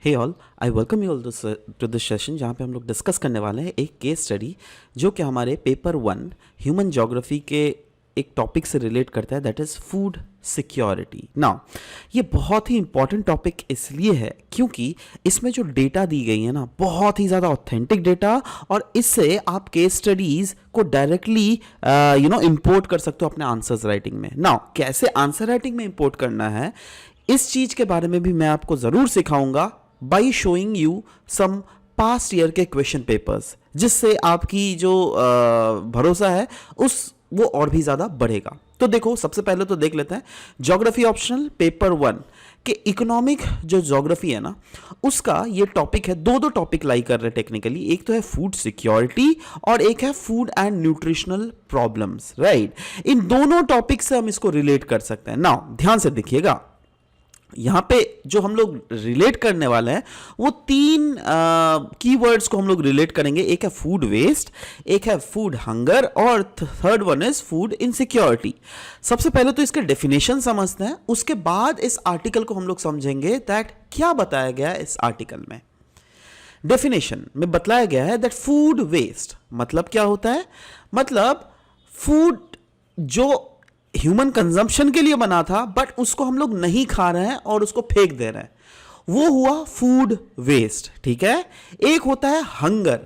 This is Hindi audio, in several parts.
Hey all, I welcome you all to this session जहाँ पे हम लोग डिस्कस करने वाले हैं एक केस स्टडी जो कि हमारे पेपर 1 ह्यूमन ज्योग्राफी के एक टॉपिक से रिलेट करता है, that is food security. Now ये बहुत ही इंपॉर्टेंट टॉपिक इसलिए है क्योंकि इसमें जो डेटा दी गई है ना, बहुत ही ज़्यादा ऑथेंटिक डेटा, और इससे आप केस स्टडीज़ को डायरेक्टली इंपोर्ट कर सकते हो अपने आंसर्स राइटिंग में। नाउ कैसे आंसर राइटिंग में इंपोर्ट करना है, इस चीज़ के बारे में भी मैं आपको ज़रूर सिखाऊंगा by showing you some past year के क्वेश्चन पेपर्स, जिससे आपकी जो भरोसा है उस वो और भी ज़्यादा बढ़ेगा। तो देखो, सबसे पहले तो देख लेते हैं ज्योग्राफी ऑप्शनल पेपर 1 के इकोनॉमिक जो ज्योग्राफी है ना, उसका ये टॉपिक है, दो टॉपिक लाई कर रहे हैं टेक्निकली। एक तो है फूड सिक्योरिटी और एक है food and nutritional problems, right. इन दोनों टॉपिक से हम इसको रिलेट कर सकते हैं। नाउ ध्यान से देखिएगा, यहां पे जो हम लोग रिलेट करने वाले हैं वो तीन कीवर्ड्स को हम लोग रिलेट करेंगे। एक है फूड वेस्ट, एक है फूड हंगर, और third one is food insecurity. सबसे पहले तो इसके डेफिनेशन समझते हैं, उसके बाद इस आर्टिकल को हम लोग समझेंगे दैट क्या बताया गया है इस आर्टिकल में। डेफिनेशन में बताया गया है दैट फूड वेस्ट मतलब क्या होता है, मतलब फूड जो ह्यूमन कंजम्पशन के लिए बना था बट उसको हम लोग नहीं खा रहे हैं और उसको फेंक दे रहे हैं, वो हुआ फूड वेस्ट, ठीक है। एक होता है हंगर।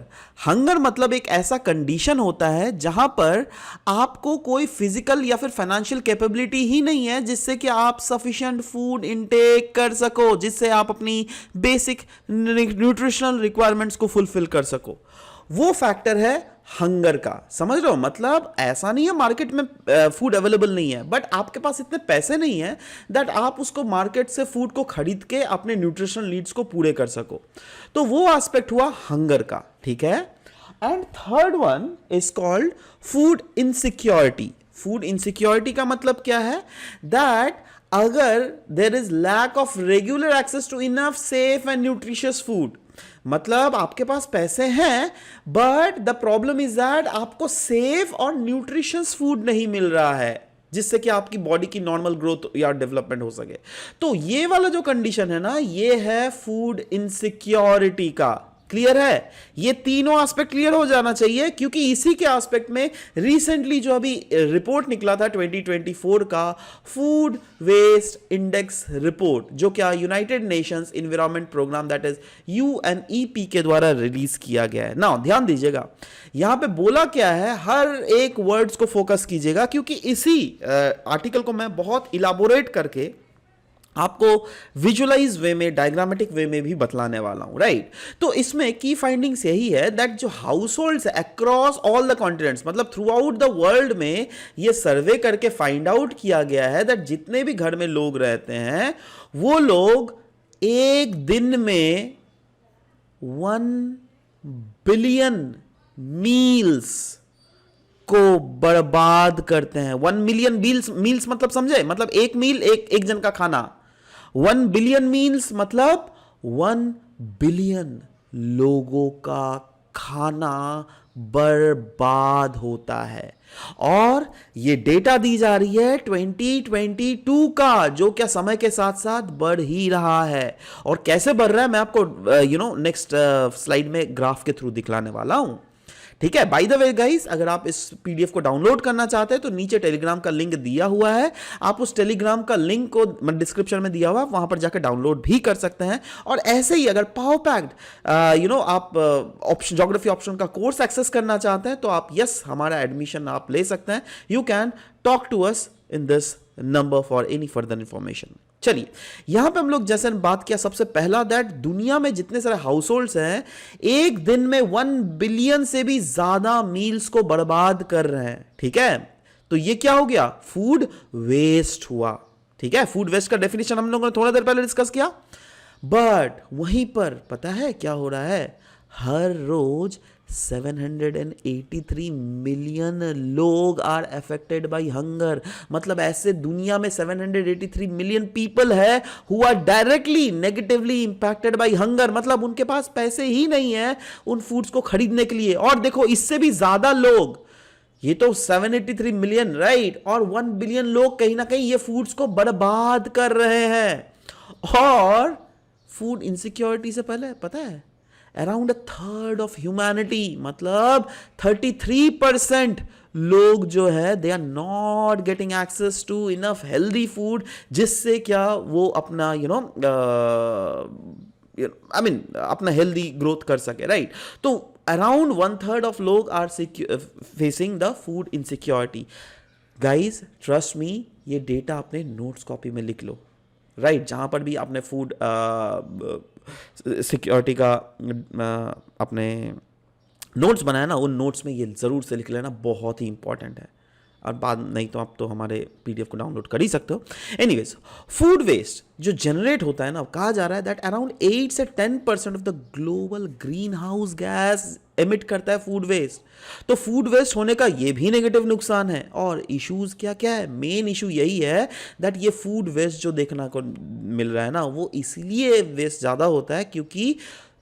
हंगर मतलब एक ऐसा कंडीशन होता है जहां पर आपको कोई फिजिकल या फिर फाइनेंशियल कैपेबिलिटी ही नहीं है जिससे कि आप सफिशिएंट फूड इनटेक कर सको, जिससे आप अपनी बेसिक न्यूट्रिशनल रिक्वायरमेंट्स को फुलफिल कर सको। वो फैक्टर है हंगर का, समझ रहे हो। मतलब ऐसा नहीं है मार्केट में फूड अवेलेबल नहीं है, बट आपके पास इतने पैसे नहीं है दैट आप उसको मार्केट से फूड को खरीद के अपने न्यूट्रिशनल नीड्स को पूरे कर सको। तो वो एस्पेक्ट हुआ हंगर का, ठीक है। And third one is called food insecurity. Food insecurity का मतलब क्या है, दैट अगर there is lack of regular access to enough safe and nutritious food, मतलब आपके पास पैसे हैं but the problem is that आपको सेफ और न्यूट्रिशियस फूड नहीं मिल रहा है जिससे कि आपकी बॉडी की नॉर्मल ग्रोथ या डेवलपमेंट हो सके। तो ये वाला जो कंडीशन है ना, ये है फूड इनसिक्योरिटी का। क्लियर है, ये तीनों एस्पेक्ट क्लियर हो जाना चाहिए क्योंकि इसी के एस्पेक्ट में रिसेंटली जो अभी रिपोर्ट निकला था 2024 का फूड वेस्ट इंडेक्स रिपोर्ट, जो क्या United Nations Environment Programme that is UNEP के द्वारा रिलीज किया गया है। नाउ ध्यान दीजिएगा, यहां पे बोला क्या है, हर एक वर्ड्स को फोकस कीजिएगा क्योंकि इसी आर्टिकल को मैं बहुत इलाबोरेट करके आपको विजुअलाइज वे में, डायग्रामेटिक वे में भी बतलाने वाला हूं, राइट। तो इसमें की फाइंडिंग्स यही है दैट जो house holds across all the continents, मतलब थ्रू आउट द वर्ल्ड में ये सर्वे करके फाइंड आउट किया गया है दैट जितने भी घर में लोग रहते हैं वो लोग एक दिन में 1 बिलियन मील्स को बर्बाद करते हैं। 1 मिलियन मील्स मतलब समझे, मतलब एक मील एक जन का खाना। 1 बिलियन मील्स मतलब 1 बिलियन लोगों का खाना बर्बाद होता है। और ये डेटा दी जा रही है 2022 का, जो क्या समय के साथ साथ बढ़ ही रहा है। और कैसे बढ़ रहा है मैं आपको नेक्स्ट स्लाइड में ग्राफ के थ्रू दिखलाने वाला हूं, ठीक है। बाय द वे गाइस, अगर आप इस पीडीएफ को डाउनलोड करना चाहते हैं तो नीचे टेलीग्राम का लिंक दिया हुआ है, आप उस टेलीग्राम का लिंक को डिस्क्रिप्शन में दिया हुआ है, वहां पर जाकर डाउनलोड भी कर सकते हैं। और ऐसे ही अगर पावर पैक्ड आप ऑप्शन ज्योग्राफी ऑप्शन का कोर्स एक्सेस करना चाहते हैं तो आप यस हमारा एडमिशन आप ले सकते हैं। You can talk to us in this number for any further information. चलिए, यहां पे हम लोग जैसे बात किया, सबसे पहला दैट दुनिया में जितने सारे हाउस होल्ड्स हैं एक दिन में 1 बिलियन से भी ज्यादा मील्स को बर्बाद कर रहे हैं, ठीक है। तो ये क्या हो गया, फूड वेस्ट हुआ, ठीक है। फूड वेस्ट का डेफिनेशन हम लोगों ने थोड़ा देर पहले डिस्कस किया, बट वहीं पर पता है क्या हो रहा है, हर रोज 783 मिलियन लोग आर अफेक्टेड बाय हंगर। मतलब ऐसे दुनिया में 783 मिलियन पीपल है who are directly negatively impacted by hunger, मतलब उनके पास पैसे ही नहीं है उन फूड्स को खरीदने के लिए। और देखो, इससे भी ज्यादा लोग, ये तो 783 मिलियन, राइट, और 1 बिलियन लोग कहीं ना कहीं ये फूड्स को बर्बाद कर रहे हैं। और फूड इनसिक्योरिटी से पहले पता है अराउंड 1/3 ऑफ ह्यूमैनिटी, मतलब 33% लोग जो है they are not getting access to enough healthy food, जिससे क्या वो अपना आई मीन अपना हेल्दी ग्रोथ कर सके, राइट। तो अराउंड 1/3 ऑफ लोग are facing the food insecurity. Guys trust me, ये डेटा अपने नोट्स कॉपी में लिख लो, राइट। जहाँ पर भी आपने फूड सिक्योरिटी का अपने नोट्स बनाया ना, उन नोट्स में ये ज़रूर से लिख लेना, बहुत ही इंपॉर्टेंट है। और बाद नहीं तो आप तो हमारे पीडीएफ को डाउनलोड कर ही सकते हो। एनीवेज, फूड वेस्ट जो जनरेट होता है ना, कहा जा रहा है दैट अराउंड 8 से 10% of the global green house gas emit करता है फूड वेस्ट। तो फूड वेस्ट होने का ये भी नेगेटिव नुकसान है। और इश्यूज क्या क्या है? मेन इशू यही है दैट ये फूड वेस्ट जो देखने को मिल रहा है ना, वो इसलिए वेस्ट ज़्यादा होता है क्योंकि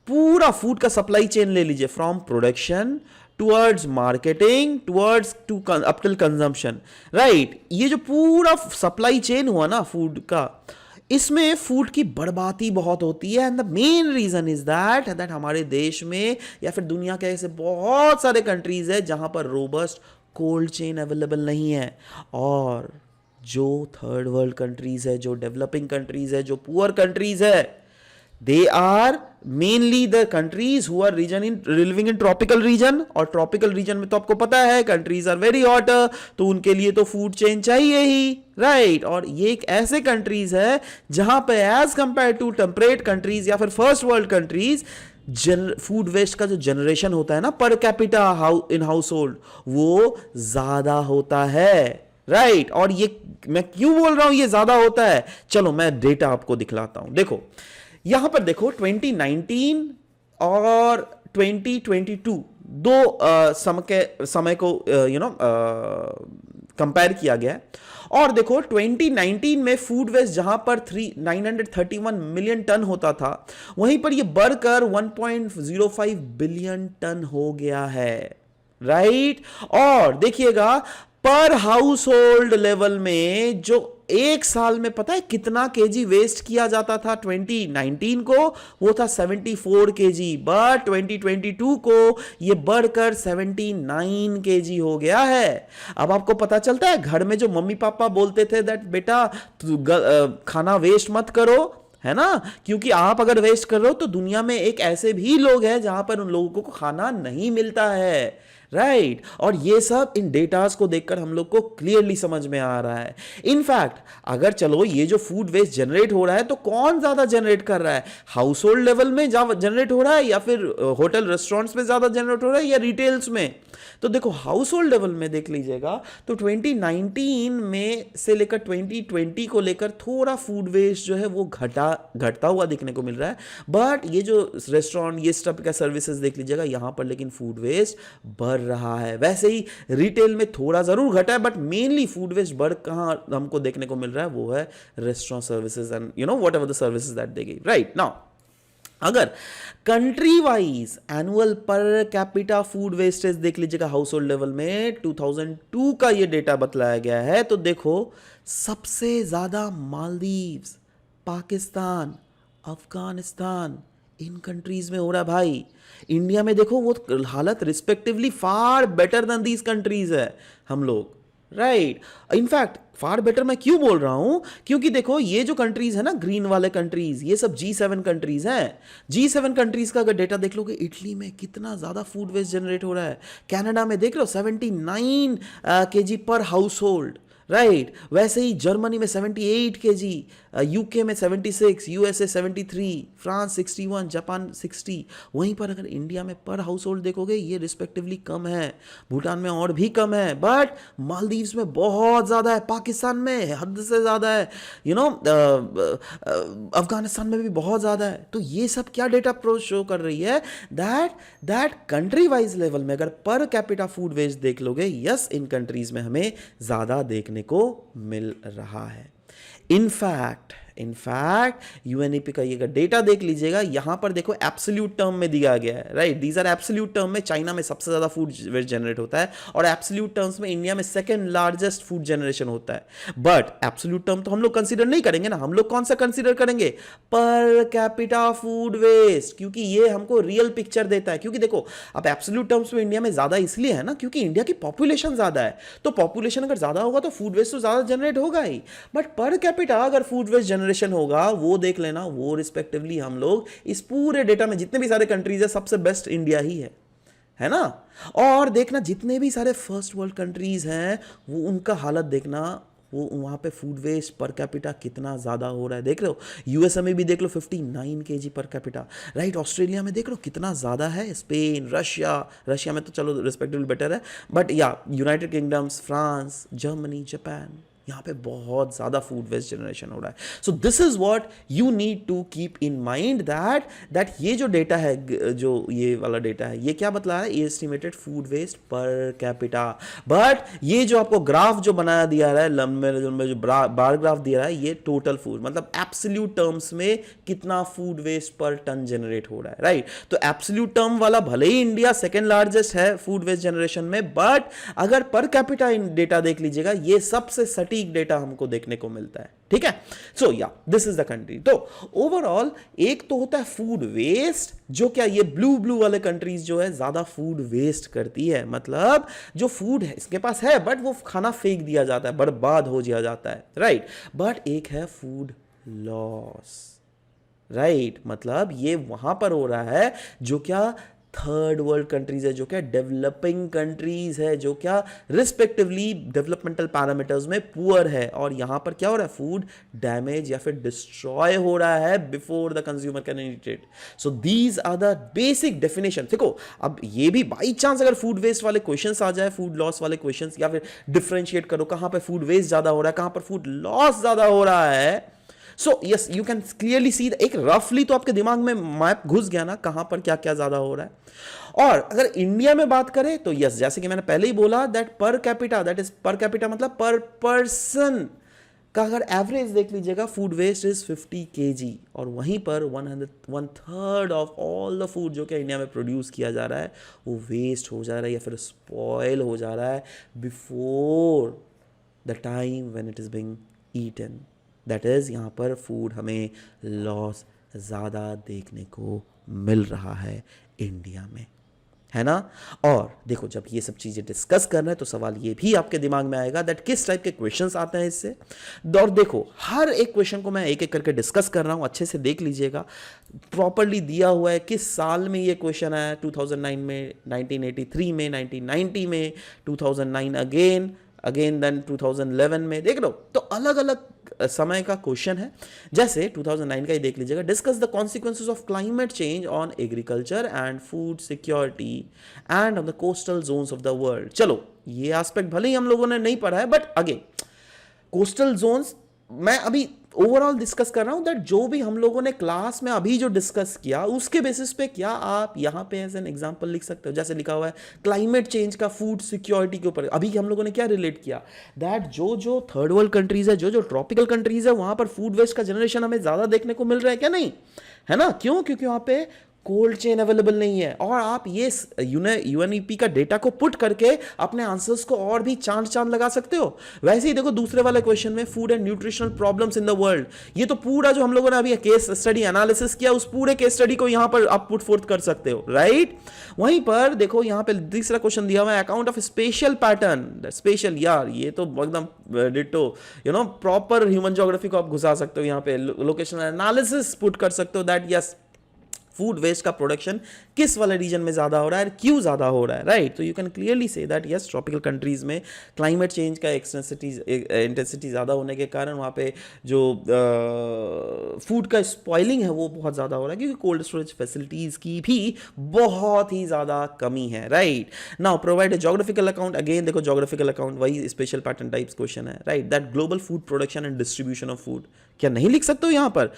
पूरा फूड का सप्लाई चेन ले लीजिए, from production towards marketing towards to up till consumption, right. ये जो पूरा सप्लाई चेन हुआ ना फूड का, इसमें फूड की बर्बादी बहुत होती है। And the main reason is that हमारे देश में या फिर दुनिया के ऐसे बहुत सारे कंट्रीज है जहां पर रोबस्ट कोल्ड चेन अवेलेबल नहीं है। और जो थर्ड वर्ल्ड कंट्रीज है, जो डेवलपिंग कंट्रीज है, जो पुअर कंट्रीज है, they are mainly the countries who are living in tropical region। और tropical region में तो आपको पता है countries are very hot, तो उनके लिए तो food chain चाहिए ही, right। और ये एक ऐसे countries है जहां पे as compared to temperate countries या फिर first world countries, food waste का जो जनरेशन होता है ना per capita in house hold, वो ज्यादा होता है, राइट। और ये मैं क्यों बोल रहा हूं ये ज्यादा होता है? चलो मैं डेटा आपको दिखलाता हूं। देखो यहां पर देखो 2019 और 2022 दो समय को कंपेयर किया गया है। और देखो 2019 में फूड वेस्ट जहां पर 931 मिलियन टन होता था, वहीं पर यह बढ़कर 1.05 बिलियन टन हो गया है, राइट। और देखिएगा पर हाउस होल्ड लेवल में जो एक साल में पता है कितना केजी वेस्ट किया जाता था 2019 को? वो था 74 केजी, बट 2022 को ये बढ़कर 79 केजी हो गया है। अब आपको पता चलता है घर में जो मम्मी पापा बोलते थे दैट बेटा खाना वेस्ट मत करो, है ना, क्योंकि आप अगर वेस्ट कर रहे हो तो दुनिया में एक ऐसे भी लोग हैं जहां पर उन लोगों को खाना नहीं मिलता है, राइट। और ये सब इन डेटास को देखकर हम लोग को क्लियरली समझ में आ रहा है। इनफैक्ट अगर चलो ये जो फूड वेस्ट जनरेट हो रहा है तो कौन ज्यादा जनरेट कर रहा है? हाउस होल्ड लेवल में जनरेट हो रहा है या फिर होटल रेस्टोरेंट्स में ज्यादा जनरेट हो रहा है या रिटेल्स में? तो देखो हाउस होल्ड लेवल में देख लीजिएगा तो 2019 में से लेकर 2020 को लेकर थोड़ा फूड वेस्ट जो है वो घटता हुआ देखने को मिल रहा है। बट ये जो रेस्टोरेंट ये सब का सर्विसेज देख लीजिएगा यहां पर लेकिन फूड वेस्ट बढ़ रहा है। वैसे ही रिटेल में थोड़ा जरूर घटा है, बट मेनली फूड वेस्ट बढ़ कहां हमको देखने को मिल रहा है वो है restaurant services and whatever the services that they give, right. Now अगर country wise annual per capita food wastage देख लीजिएगा हाउस होल्ड लेवल में 2002 का ये डेटा बतलाया गया है, तो देखो सबसे ज्यादा मालदीव्स, पाकिस्तान, अफगानिस्तान, इन कंट्रीज में हो रहा है भाई। इंडिया में देखो वो हालत respectively far better than these countries है हम लोग, राइट। इनफैक्ट फार बेटर मैं क्यों बोल रहा हूं? क्योंकि देखो ये जो कंट्रीज है ना ग्रीन वाले कंट्रीज, ये सब G7 कंट्रीज हैं। G7 कंट्रीज का अगर डेटा देख लोगे, इटली में कितना ज्यादा फूड वेस्ट जनरेट हो रहा है, कनाडा में देख लो 79 केजी पर हाउस होल्ड, राइट। वैसे ही जर्मनी में 78 केजी, यूके में 76, यूएसए 73, फ्रांस 61, जापान 60। वहीं पर अगर इंडिया में पर हाउस होल्ड देखोगे ये रिस्पेक्टिवली कम है, भूटान में और भी कम है, बट मालदीव्स में बहुत ज़्यादा है, पाकिस्तान में हद से ज़्यादा है, अफगानिस्तान में भी बहुत ज़्यादा है। तो ये सब क्या डेटा शो कर रही है दैट कंट्री वाइज लेवल में अगर पर कैपिटा फूड वेस्ट देख लोगे, यस इन कंट्रीज में हमें ज़्यादा देखने को मिल रहा है। इनफैक्ट यूएनईपी का ये डेटा देख लीजिएगा, यहां पर देखो एब्सोल्यूट टर्म में दिया गया है, right. These are absolute term में चाइना में सबसे ज्यादा फूड वेस्ट जनरेट होता है, और एब्सोल्यूट टर्म्स में इंडिया में सेकंड लार्जेस्ट फूड जनरेशन होता है। बट एब्सोल्यूट टर्म तो हम लोग कंसीडर नहीं करेंगे ना, हम लोग कौन सा कंसीडर करेंगे, पर कैपिटा फूड वेस्ट, क्योंकि ये हमको रियल पिक्चर देता है। क्योंकि देखो अब एब्सोल्यूट टर्म्स में इंडिया में ज्यादा इसलिए है ना, क्योंकि इंडिया की पॉपुलेशन ज्यादा है, तो पॉपुलेशन अगर ज्यादा होगा तो फूड वेस्ट तो ज्यादा जनरेट होगा ही। बट पर कैपिटा अगर फूड वेस्ट जनरेशन होगा, वो देख लेना, वो रिस्पेक्टिवली हम लोग इस पूरे डेटा में जितने भी सारे कंट्रीज है सबसे बेस्ट इंडिया ही है ना। और देखना जितने भी सारे फर्स्ट वर्ल्ड कंट्रीज हैं वो उनका हालत देखना, वो वहाँ पे फूड वेस्ट पर कैपिटा कितना ज़्यादा हो रहा है, देख रहे हो। यूएसए में भी देख लो 59 KG per capita, right. Australia में देख लो कितना ज़्यादा है, स्पेन, रशिया में तो चलो रिस्पेक्टिवली बेटर है, बट या United kingdoms, France, Germany, Japan, यहाँ पे बहुत ज़्यादा फूड वेस्ट जनरेशन हो रहा है। So this is what you need to keep in mind, that ये जो डेटा है, जो ये वाला डेटा है, ये क्या बतला है, estimated food waste per capita. But ये जो आपको ग्राफ जो बनाया दिया रहा है, लंबे जो बार ग्राफ दिया रहा है, ये टोटल फूड मतलब एब्सोल्यूट टर्म्स में कितना फूड वेस्ट पर टन जनरेट हो रहा है, राइट। तो एब्सोल्यूट टर्म वाला भले ही इंडिया सेकेंड लार्जेस्ट है फूड वेस्ट जनरेशन में, बट अगर पर कैपिटा डेटा देख लीजिएगा, ये सबसे सटीक डेटा हमको देखने को मिलता है, ठीक है। सो या दिस इज द कंट्री। तो ओवरऑल एक तो होता है फूड वेस्ट, जो क्या ये ब्लू वाले कंट्रीज जो है ज्यादा फूड वेस्ट करती है, मतलब जो फूड है इसके पास है बट वो खाना फेंक दिया जाता है, बर्बाद हो जाता है, राइट। बट एक है फूड लॉस, राइट, मतलब ये वहां पर हो रहा है जो क्या थर्ड वर्ल्ड कंट्रीज है, जो क्या डेवलपिंग कंट्रीज है, जो क्या रिस्पेक्टिवली डेवलपमेंटल पैरामीटर्स में पुअर है, और यहां पर क्या हो रहा है, फूड डैमेज या फिर डिस्ट्रॉय हो रहा है before the consumer can eat it. So these are the basic definition. देखो अब ये भी बाई चांस अगर फूड वेस्ट वाले क्वेश्चंस आ जाए, फूड लॉस वाले क्वेश्चंस, या फिर डिफरेंशिएट करो कहां पर फूड वेस्ट ज्यादा हो रहा है, कहां पर फूड लॉस ज्यादा हो रहा है। So yes you can clearly see, एक रफली तो आपके दिमाग में मैप घुस गया ना, कहां पर क्या क्या ज्यादा हो रहा है। और अगर इंडिया में बात करें तो यस, जैसे कि मैंने पहले ही बोला, that per capita, that is per capita मतलब पर पर्सन का अगर एवरेज देख लीजिएगा, फूड वेस्ट इज 50 kg, और वहीं पर 1/3 ऑफ ऑल द फूड जो कि इंडिया में प्रोड्यूस किया जा रहा है वो वेस्ट हो जा रहा है या फिर स्पॉइल हो जा रहा है before the time when it is being eaten. That is यहाँ पर फूड हमें लॉस ज़्यादा देखने को मिल रहा है इंडिया में, है ना। और देखो जब ये सब चीज़ें डिस्कस कर रहे हैं तो सवाल ये भी आपके दिमाग में आएगा दैट किस टाइप के क्वेश्चंस आते हैं इससे। और देखो हर एक क्वेश्चन को मैं एक एक करके डिस्कस कर रहा हूँ, अच्छे से देख लीजिएगा, प्रॉपरली दिया हुआ है किस साल में ये क्वेश्चन आया, 2009 में, 1983 में, 1990 में, 2009 अगेन देन 2011 में, देख लो। तो अलग अलग समय का क्वेश्चन है। जैसे 2009 का ही देख लीजिएगा, discuss the consequences of climate change on agriculture and food security and on the coastal zones of the world. चलो ये एस्पेक्ट भले ही हम लोगों ने नहीं पढ़ा है, बट अगेन कोस्टल जोन्स मैं अभी ओवरऑल डिस्कस कर रहा हूं, दैट जो भी हम लोगों ने क्लास में अभी जो डिस्कस किया उसके बेसिस पे क्या आप यहां पे एज एन एग्जांपल लिख सकते हो। जैसे लिखा हुआ है क्लाइमेट चेंज का फूड सिक्योरिटी के ऊपर, अभी हम लोगों ने क्या रिलेट किया, दैट जो थर्ड वर्ल्ड कंट्रीज है, जो ट्रॉपिकल कंट्रीज है, वहां पर फूड वेस्ट का जनरेशन हमें ज्यादा देखने को मिल रहा है, क्या नहीं है ना। क्यों? क्योंकि वहां पे कोल्ड चेन अवेलेबल नहीं है। और आप ये यूएनईपी का डेटा को पुट करके अपने आंसर्स को और भी चांद लगा सकते हो। वैसे ही देखो दूसरे वाले क्वेश्चन में food and nutritional problems in the world, ये तो पूरा जो हम लोगों ने अभी केस स्टडी एनालिसिस किया उस पूरे केस स्टडी को यहां पर आप पुट फोर्थ कर सकते हो, राइट। वहीं पर देखो यहां पे तीसरा क्वेश्चन दिया हुआ है account of special pattern, special, यार ये तो एकदम डिटो प्रॉपर ह्यूमन ज्योग्राफी को आप घुसा सकते हो, यहां पे लोकेशन एनालिसिस पुट कर सकते हो दैट यस फूड वेस्ट का प्रोडक्शन किस वाले रीजन में ज्यादा हो रहा है, क्यों ज्यादा हो रहा है, राइट। तो you can clearly say that yes tropical countries में क्लाइमेट चेंज का इंटेंसिटी ज्यादा होने के कारण वहाँ पे जो फूड का स्पॉइलिंग है वो बहुत ज्यादा हो रहा है, क्योंकि कोल्ड स्टोरेज फैसिलिटीज की भी बहुत ही ज्यादा कमी है, right. Now provide a geographical account, again देखो ज्योग्राफिकल अकाउंट वही स्पेशल पैटर्न टाइप्स क्वेश्चन है, right. That global food production and distribution of food, क्या नहीं लिख सकते हो यहाँ पर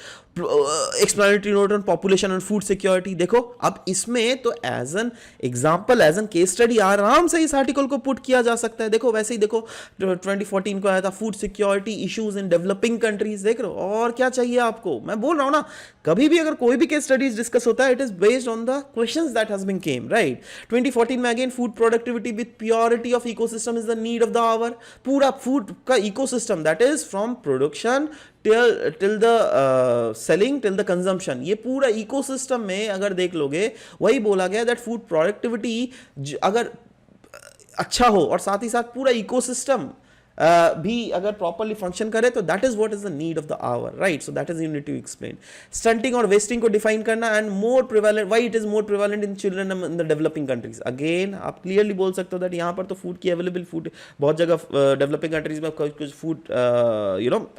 explanatory note on population and food security. देखो अब इसमें तो as an example, as an case study आराम से इस आर्टिकल को पुट किया जा सकता है। देखो वैसे ही देखो 2014 को आया था food security issues in developing countries, देख रहे हो। और क्या चाहिए आपको, मैं बोल रहा हूं ना, कभी भी अगर कोई भी केस स्टडीज डिस्कस होता है, it is based on the questions that has been came, right. 2014 में again food productivity with purity of ecosystem is the need of the hour. पूरा फूड का ecosystem that is from production till the selling till the consumption, ये पूरा इकोसिस्टम में अगर देख लोगे, वही बोला गया दैट फूड प्रोडक्टिविटी अगर अच्छा हो और साथ ही साथ पूरा इकोसिस्टम भी अगर प्रॉपरली फंक्शन करे तो that is what is the need of the hour, right. So that is you need to explain. Stunting और वेस्टिंग को डिफाइन करना and more prevalent, why it is more prevalent in children in the developing countries. Again आप क्लियरली बोल सकते हो दैट यहाँ पर तो फूड की अवेलेबल फूड बहुत जगह डेवलपिंग कंट्रीज में कुछ फूड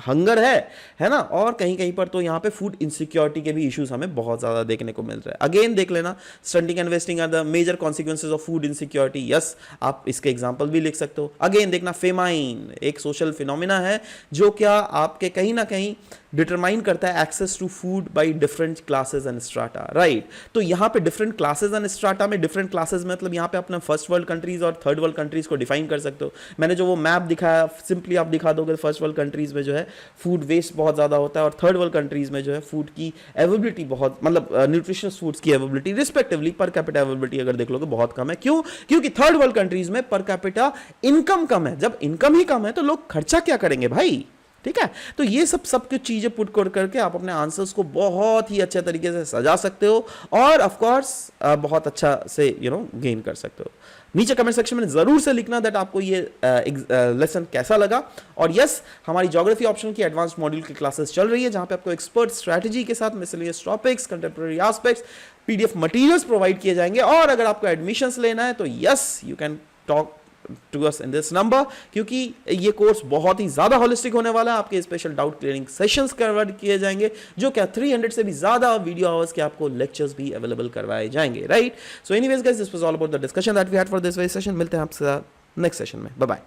हंगर है ना, और कहीं कहीं पर तो यहाँ पे फूड इनसिक्योरिटी के भी इश्यूज हमें बहुत ज्यादा देखने को मिल रहा है। अगेन देख लेना, stunting and wasting are the major consequences of food insecurity. Yes, आप इसके एग्जाम्पल भी लिख सकते हो। अगेन देखना, फेमाइन एक सोशल फिनोमिना है जो क्या आपके कहीं ना कहीं डिटरमाइन करता है access to food by different classes and strata, right. तो यहां पे डिफरेंट क्लासेस एंड स्ट्राटा में डिफरेंट क्लासेस मतलब यहां पे अपना फर्स्ट वर्ल्ड कंट्रीज और थर्ड वर्ल्ड कंट्रीज को डिफाइन कर सकते हो। मैंने जो वो मैप दिखाया, सिंपली आप दिखा दोगे फर्स्ट वर्ल्ड कंट्रीज में जो है फूड वेस्ट बहुत ज्यादा होता है और थर्ड वर्ल्ड कंट्रीज में जो है फूड की अवेलेबिलिटी बहुत, मतलब न्यूट्रिशियस फूड्स की availability respectively per capita availability अगर देख लोगे बहुत कम है। क्यों? क्योंकि थर्ड वर्ल्ड कंट्रीज में पर कैपिटा इनकम कम है। जब इनकम ही कम है तो लोग खर्चा क्या करेंगे भाई, ठीक है। तो ये सब कुछ चीजें पुट कर करके आप अपने आंसर्स को बहुत ही अच्छे तरीके से सजा सकते हो और ऑफ कोर्स बहुत अच्छा से गेन कर सकते हो। नीचे कमेंट सेक्शन में जरूर से लिखना दैट आपको ये लेसन कैसा लगा। और यस, हमारी ज्योग्राफी ऑप्शन की एडवांस मॉड्यूल की क्लासेस चल रही है जहां पे आपको एक्सपर्ट स्ट्रेटजी के साथ miscellaneous topics, contemporary aspects, PDF materials provide किए जाएंगे। और अगर आपको एडमिशंस लेना है तो yes, you can talk to us in this number, क्योंकि ये कोर्स बहुत ही ज्यादा होलिस्टिक होने वाला है। आपके special doubt clearing sessions cover किए जाएंगे, जो क्या 300 से भी ज्यादा वीडियो आवर्स के आपको लेक्चर्स भी अवेलेबल करवाए जाएंगे, right. So anyways guys, this was all about the discussion that we had for this very session. मिलते हैं आपसे नेक्स्ट सेशन में, बाय बाय।